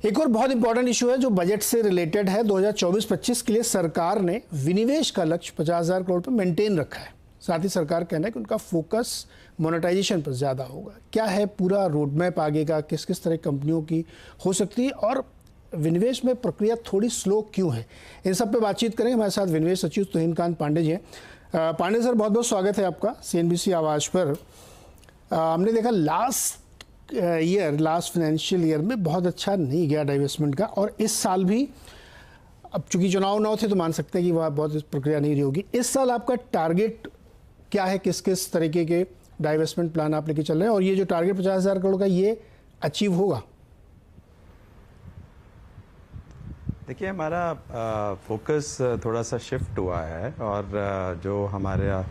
एक और बहुत इंपॉर्टेंट इशू है जो बजट से रिलेटेड है। 2024-25 के लिए सरकार ने विनिवेश का लक्ष्य 50,000 करोड़ पर मेंटेन रखा है। साथ ही सरकार कहना है कि उनका फोकस मोनेटाइजेशन पर ज़्यादा होगा। क्या है पूरा रोड मैप आगे का, किस किस तरह कंपनियों की हो सकती है और विनिवेश में प्रक्रिया थोड़ी स्लो क्यों है, इन सब पे बातचीत करेंगे। हमारे साथ विनिवेश सचिव तुहिनकांत पांडे जी हैं। पांडे सर, बहुत बहुत स्वागत है आपका CNBC आवाज़ पर। हमने देखा लास्ट फाइनेंशियल ईयर में बहुत अच्छा नहीं गया डाइवेस्टमेंट का, और इस साल भी, अब चूंकि चुनाव थे तो मान सकते हैं कि वह बहुत प्रक्रिया नहीं रही होगी। इस साल आपका टारगेट क्या है, किस किस तरीके के डाइवेस्टमेंट प्लान आप लेके चल रहे हैं, और ये जो टारगेट 50,000 करोड़ का ये अचीव होगा? देखिए, हमारा फोकस थोड़ा सा शिफ्ट हुआ है, और जो हमारे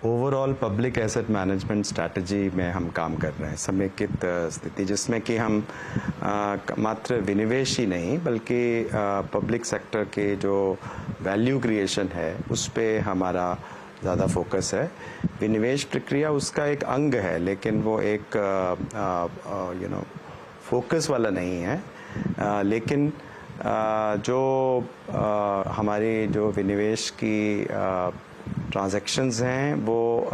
overall public asset management strategy में हम काम कर रहे हैं, समेकित स्थिति, जिसमें कि हम मात्र विनिवेश ही नहीं बल्कि पब्लिक सेक्टर के जो वैल्यू क्रिएशन है उस पे हमारा ज़्यादा फोकस है। विनिवेश प्रक्रिया उसका एक अंग है, लेकिन वो एक फोकस वाला नहीं है। लेकिन जो हमारी जो विनिवेश की ट्रांजैक्शंस हैं वो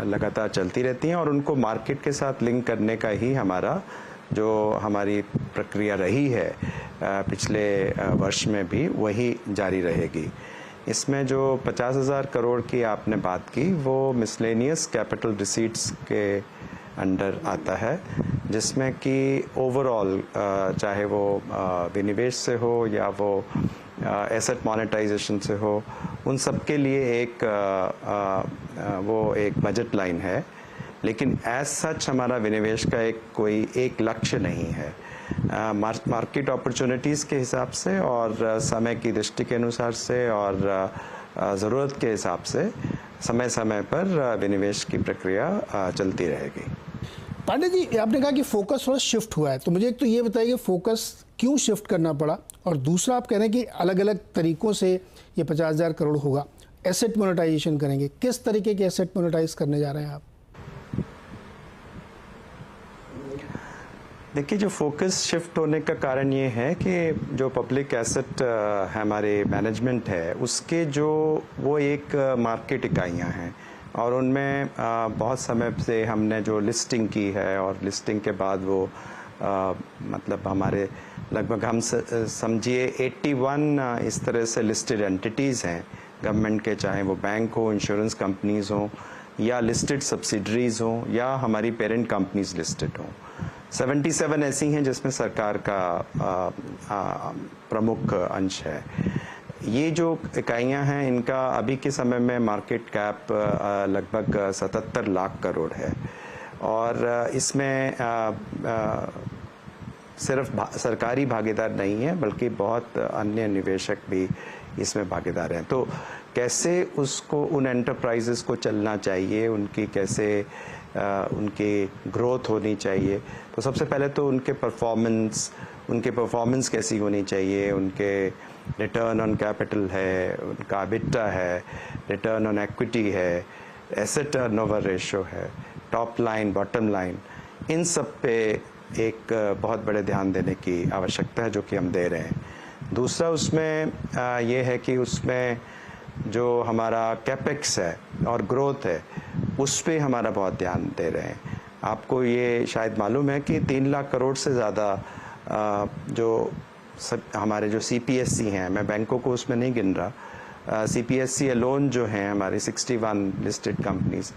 लगातार चलती रहती हैं, और उनको मार्केट के साथ लिंक करने का ही हमारी प्रक्रिया रही है पिछले वर्ष में भी, वही जारी रहेगी। इसमें जो 50,000 करोड़ की आपने बात की वो मिसलेनियस कैपिटल रिसीट्स के अंडर आता है, जिसमें कि ओवरऑल चाहे वो विनिवेश से हो या वो एसेट मोनेटाइजेशन से हो, उन सब के लिए वो एक बजट लाइन है। लेकिन एज सच हमारा विनिवेश का कोई एक लक्ष्य नहीं है। मार्केट अपॉर्चुनिटीज़ के हिसाब से और समय की दृष्टि के अनुसार से और ज़रूरत के हिसाब से समय समय पर विनिवेश की प्रक्रिया चलती रहेगी। पांडे जी, आपने कहा कि फोकस थोड़ा शिफ्ट हुआ है, तो मुझे एक तो ये बताइए फोकस क्यों शिफ्ट करना पड़ा, और दूसरा आप कह रहे हैं कि अलग अलग तरीकों से ये 50,000 करोड़ होगा। एसेट मोनेटाइजेशन करेंगे, किस तरीके के एसेट मोनेटाइज करने जा रहे हैं आप? देखिए, जो फोकस शिफ्ट होने का कारण ये है कि जो पब्लिक एसेट हमारे मैनेजमेंट है उसके वो एक मार्केट इकाइयाँ हैं, और उनमें बहुत समय से हमने जो लिस्टिंग की है, और लिस्टिंग के बाद वो मतलब हमारे लगभग हम समझिए 81 इस तरह से लिस्टेड एंटिटीज़ हैं गवर्नमेंट के, चाहे वो बैंक हो, इंश्योरेंस कंपनीज़ हों, या लिस्टेड सब्सिडरीज़ हों, या हमारी पेरेंट कंपनीज़ लिस्टेड हों। 77 ऐसी हैं जिसमें सरकार का प्रमुख अंश है। ये जो इकाइयाँ हैं इनका अभी के समय में मार्केट कैप लगभग 77 लाख करोड़ है, और इसमें सिर्फ सरकारी भागीदार नहीं है बल्कि बहुत अन्य निवेशक भी इसमें भागीदार हैं। तो कैसे उन एंटरप्राइजेस को चलना चाहिए, उनकी कैसे उनकी ग्रोथ होनी चाहिए, तो सबसे पहले तो उनके परफॉर्मेंस कैसी होनी चाहिए, उनके रिटर्न ऑन कैपिटल है, उनका EBITDA है, रिटर्न ऑन इक्विटी है, एसेट टर्नओवर रेशियो है, टॉप लाइन, बॉटम लाइन, इन सब पे एक बहुत बड़े ध्यान देने की आवश्यकता है, जो कि हम दे रहे हैं। दूसरा उसमें ये है कि उसमें जो हमारा कैपेक्स है और ग्रोथ है उस पे हमारा बहुत ध्यान दे रहे हैं। आपको ये शायद मालूम है कि 3 लाख करोड़ से ज़्यादा हमारे जो CPSE हैं, मैं बैंकों को उसमें नहीं गिन रहा, CPSE लोन जो हैं हमारी 61 लिस्टेड कंपनीज,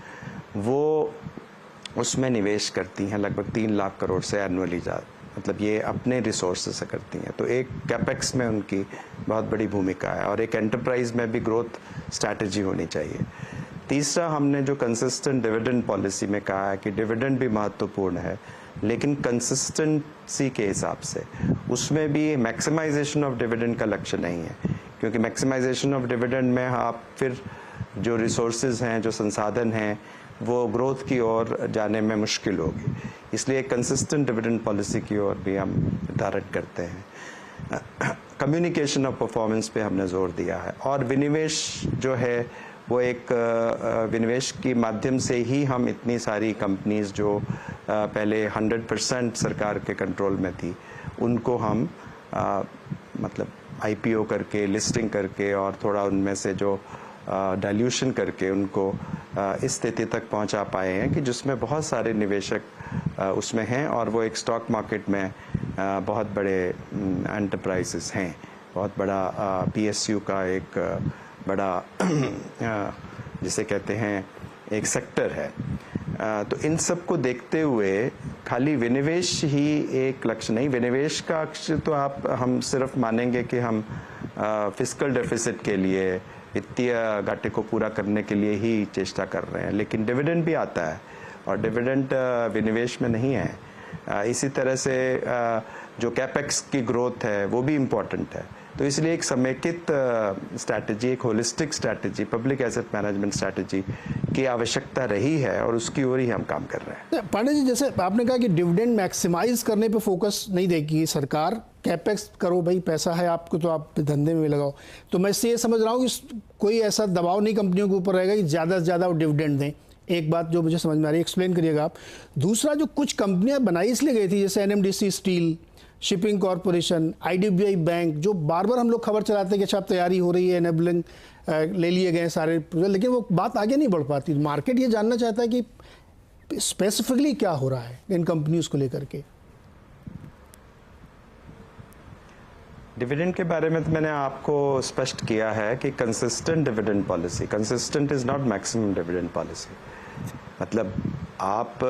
वो उसमें निवेश करती हैं लगभग 3 लाख करोड़ से एनुअली ज़्यादा, मतलब ये अपने रिसोर्स से करती हैं। तो एक कैपेक्स में उनकी बहुत बड़ी भूमिका है, और एक एंटरप्राइज में भी ग्रोथ स्ट्रैटेजी होनी चाहिए। तीसरा, हमने जो कंसिस्टेंट डिविडेंड पॉलिसी में कहा है कि डिविडेंड भी महत्वपूर्ण है, लेकिन कंसिस्टेंसी के हिसाब से, उसमें भी मैक्सिमाइजेशन ऑफ डिविडेंड का लक्ष्य नहीं है, क्योंकि मैक्सिमाइजेशन ऑफ डिविडेंड में आप फिर जो रिसोर्सेज हैं, जो संसाधन हैं, वो ग्रोथ की ओर जाने में मुश्किल होगी। इसलिए कंसिस्टेंट डिविडेंड पॉलिसी की ओर भी हम निर्धारण करते हैं। कम्युनिकेशन ऑफ परफॉर्मेंस पे हमने जोर दिया है, और विनिवेश जो है वो एक विनिवेश के माध्यम से ही हम इतनी सारी कंपनीज जो पहले 100% सरकार के कंट्रोल में थी, उनको हम मतलब IPO करके, लिस्टिंग करके और थोड़ा उनमें से जो डाइल्यूशन करके उनको इस स्थिति तक पहुंचा पाए हैं कि जिसमें बहुत सारे निवेशक उसमें हैं और वो एक स्टॉक मार्केट में बहुत बड़े एंटरप्राइजेस हैं। बहुत बड़ा PSU का एक बड़ा जिसे कहते हैं एक सेक्टर है। तो इन सब को देखते हुए खाली विनिवेश ही एक लक्ष्य नहीं, विनिवेश का लक्ष्य तो हम सिर्फ मानेंगे कि हम फिस्कल डेफिसिट के लिए, वित्तीय घाटे को पूरा करने के लिए ही चेष्टा कर रहे हैं, लेकिन डिविडेंड भी आता है और डिविडेंड विनिवेश में नहीं है। इसी तरह से जो कैपेक्स की ग्रोथ है वो भी इम्पोर्टेंट है। तो इसलिए एक समेकित स्ट्रैटेजी, एक holistic strategy, public asset management strategy की आवश्यकता रही है और उसकी ओर ही हम काम कर रहे हैं। पांडे जी, जैसे आपने कहा कि डिविडेंड मैक्सिमाइज करने पे फोकस नहीं देगी सरकार, कैपेक्स करो भाई, पैसा है आपको तो आप धंधे में लगाओ। तो मैं इससे ये समझ रहा हूँ कि कोई ऐसा दबाव नहीं कंपनियों के ऊपर रहेगा कि ज़्यादा से ज़्यादा वो डिविडेंड दें। एक बात जो मुझे समझ में आ रही है, एक्सप्लेन करिएगा आप। दूसरा, जो कुछ कंपनियां बनाई इसलिए गई थी, जैसे NMDC steel, shipping corporation, IDBI bank, जो बार बार हम लोग खबर चलाते हैं कि अच्छा तैयारी हो रही है, एनेबलिंग ले लिए गए सारे प्रोजेक्ट, लेकिन वो बात आगे नहीं बढ़ पाती। मार्केट ये जानना चाहता है कि स्पेसिफिकली क्या हो रहा है इन कंपनीज को लेकर के। डिविडेंड के बारे में तो मैंने आपको स्पष्ट किया है कि consistent dividend policy, consistent is not maximum dividend policy. मतलब आप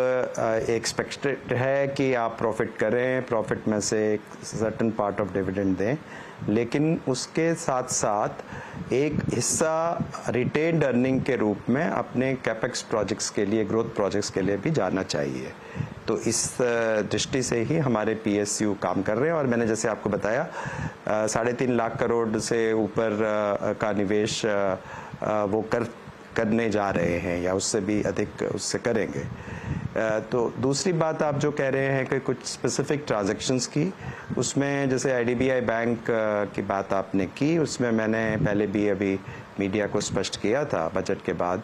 एक्सपेक्टेड है कि आप प्रॉफिट करें, प्रॉफिट में से एक सर्टेन पार्ट ऑफ डिविडेंड दें, लेकिन उसके साथ साथ एक हिस्सा रिटेन्ड अर्निंग के रूप में अपने कैपेक्स प्रोजेक्ट्स के लिए, ग्रोथ प्रोजेक्ट्स के लिए भी जाना चाहिए। तो इस दृष्टि से ही हमारे PSU काम कर रहे हैं और मैंने जैसे आपको बताया 3.5 लाख करोड़ से ऊपर का निवेश वो करने जा रहे हैं या उससे भी अधिक उससे करेंगे। तो दूसरी बात आप जो कह रहे हैं कि कुछ स्पेसिफिक ट्रांजैक्शंस की, उसमें जैसे IDBI बैंक की बात आपने की, उसमें मैंने पहले भी अभी मीडिया को स्पष्ट किया था बजट के बाद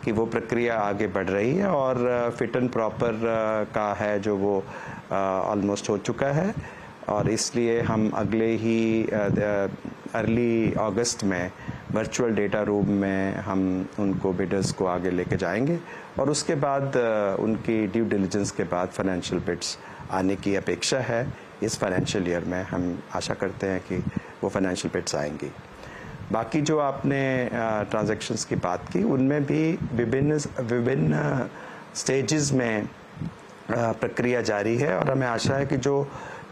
कि वो प्रक्रिया आगे बढ़ रही है और फिट एंड प्रॉपर का है जो वो ऑलमोस्ट हो चुका है और इसलिए हम अगले ही अर्ली अगस्त में वर्चुअल डेटा रूम में हम उनको बिडर्स को आगे लेके जाएंगे और उसके बाद उनकी ड्यू डिलिजेंस के बाद फाइनेंशियल बिड्स आने की अपेक्षा है इस फाइनेंशियल ईयर में। हम आशा करते हैं कि वो फाइनेंशियल बिड्स आएंगी। बाकी जो आपने ट्रांजैक्शंस की बात की, उनमें भी विभिन्न स्टेजेस में प्रक्रिया जारी है और हमें आशा है कि जो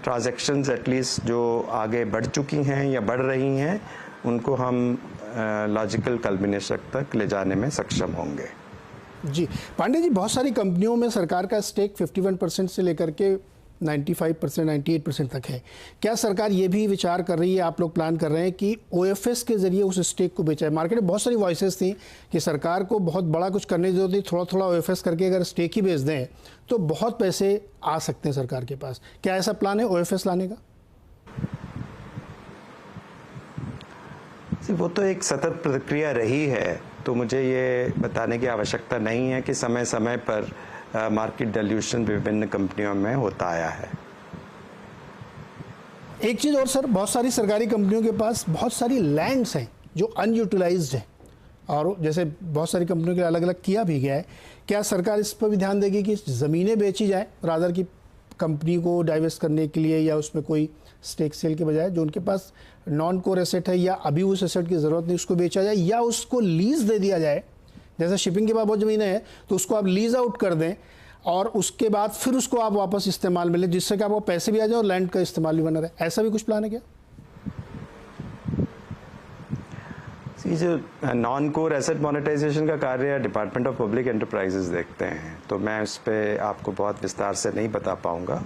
ट्रांजैक्शंस एटलीस्ट जो आगे बढ़ चुकी हैं या बढ़ रही हैं उनको हम लॉजिकल कल्मिनेशन तक ले जाने में सक्षम होंगे। जी पांडे जी, बहुत सारी कंपनियों में सरकार का स्टेक 51% से लेकर के 95%, 98% तक है। क्या सरकार ये भी विचार कर रही है, आप लोग प्लान कर रहे हैं कि OFS के जरिए उस स्टेक को बेचा है? मार्केट में बहुत सारी वॉइसेस थी कि सरकार को बहुत बड़ा कुछ करने की जरूरत नहीं, थोड़ा थोड़ा OFS करके अगर स्टेक ही बेच दें तो बहुत पैसे आ सकते हैं सरकार के पास। क्या ऐसा प्लान है OFS लाने का? वो तो एक सतत प्रक्रिया रही है, तो मुझे ये बताने की आवश्यकता नहीं है कि समय समय पर मार्केट डाइल्यूशन विभिन्न कंपनियों में होता आया है। एक चीज़ और सर, बहुत सारी सरकारी कंपनियों के पास बहुत सारी लैंड्स हैं जो अनयूटिलाइज्ड हैं और जैसे बहुत सारी कंपनियों के अलग अलग किया भी गया है। क्या सरकार इस पर भी ध्यान देगी कि ज़मीनें बेची जाए रादर की कंपनी को डाइवेस्ट करने के लिए, या उसमें कोई स्टेक सेल के बजाय जो उनके पास नॉन कोर एसेट है या अभी उस एसेट की ज़रूरत नहीं उसको बेचा जाए या उसको लीज दे दिया जाए? जैसे शिपिंग के बाद बहुत ज़मीनें हैं तो उसको आप लीज आउट कर दें और उसके बाद फिर उसको आप वापस इस्तेमाल में लें, जिससे कि आपको पैसे भी आ जाए और लैंड का इस्तेमाल भी बना रहे। ऐसा भी कुछ प्लान है क्या? जो नॉन कोर एसेट मोनेटाइजेशन का कार्य डिपार्टमेंट ऑफ पब्लिक एंटरप्राइजेस देखते हैं, तो मैं उस पर आपको बहुत विस्तार से नहीं बता पाऊंगा।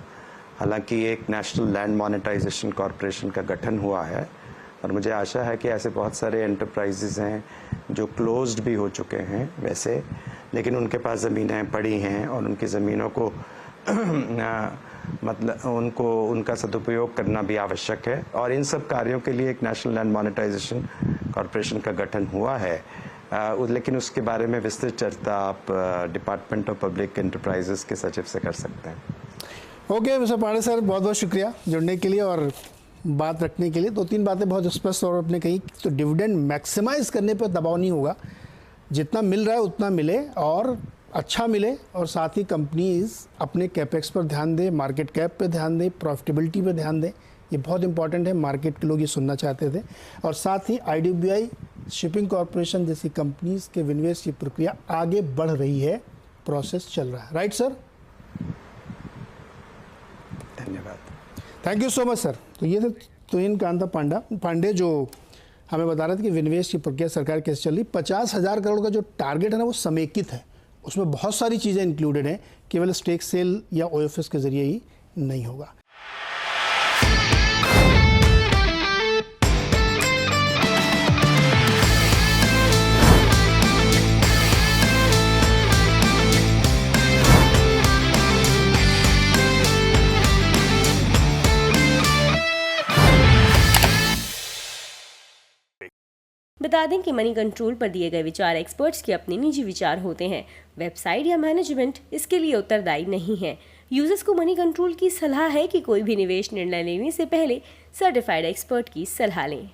हालांकि एक नेशनल लैंड मोनेटाइजेशन कॉरपोरेशन का गठन हुआ है और मुझे आशा है कि ऐसे बहुत सारे एंटरप्राइजेज हैं जो क्लोज्ड भी हो चुके हैं वैसे, लेकिन उनके पास ज़मीनें पड़ी हैं और उनकी ज़मीनों को मतलब उनका सदुपयोग करना भी आवश्यक है और इन सब कार्यों के लिए एक नेशनल लैंड मोनेटाइजेशन कॉरपोरेशन का गठन हुआ है। लेकिन उसके बारे में विस्तृत चर्चा आप डिपार्टमेंट ऑफ पब्लिक एंटरप्राइजेस के सचिव से कर सकते हैं। ओके मिस्टर पांडे सर, बहुत बहुत शुक्रिया जुड़ने के लिए और बात रखने के लिए। 2-3 बातें बहुत स्पष्ट तौर पर आपने कही। तो डिविडेंड मैक्सिमाइज करने पर दबाव नहीं होगा, जितना मिल रहा है उतना मिले और अच्छा मिले, और साथ ही कंपनीज अपने कैपेक्स पर ध्यान दें, मार्केट कैप पर ध्यान दें, प्रॉफिटेबिलिटी पर ध्यान दें। ये बहुत इंपॉर्टेंट है, मार्केट के लोग ये सुनना चाहते थे। और साथ ही IDBI शिपिंग कॉरपोरेशन जैसी कंपनीज के विनिवेश की प्रक्रिया आगे बढ़ रही है, प्रोसेस चल रहा है। Right sir? धन्यवाद। Thank you so much sir. तो ये थे तुहिन कांता पांडे जो हमें बता रहे थे कि विनिवेश की प्रक्रिया सरकार कैसे चल रही। 50,000 करोड़ का जो टारगेट है ना, वो समेकित है, उसमें बहुत सारी चीज़ें इंक्लूडेड हैं, केवल स्टेक सेल या OFS के जरिए ही नहीं होगा। बता दें कि मनी कंट्रोल पर दिए गए विचार एक्सपर्ट्स के अपने निजी विचार होते हैं। वेबसाइट या मैनेजमेंट इसके लिए उत्तरदायी नहीं है। यूजर्स को मनी कंट्रोल की सलाह है कि कोई भी निवेश निर्णय लेने से पहले सर्टिफाइड एक्सपर्ट की सलाह लें।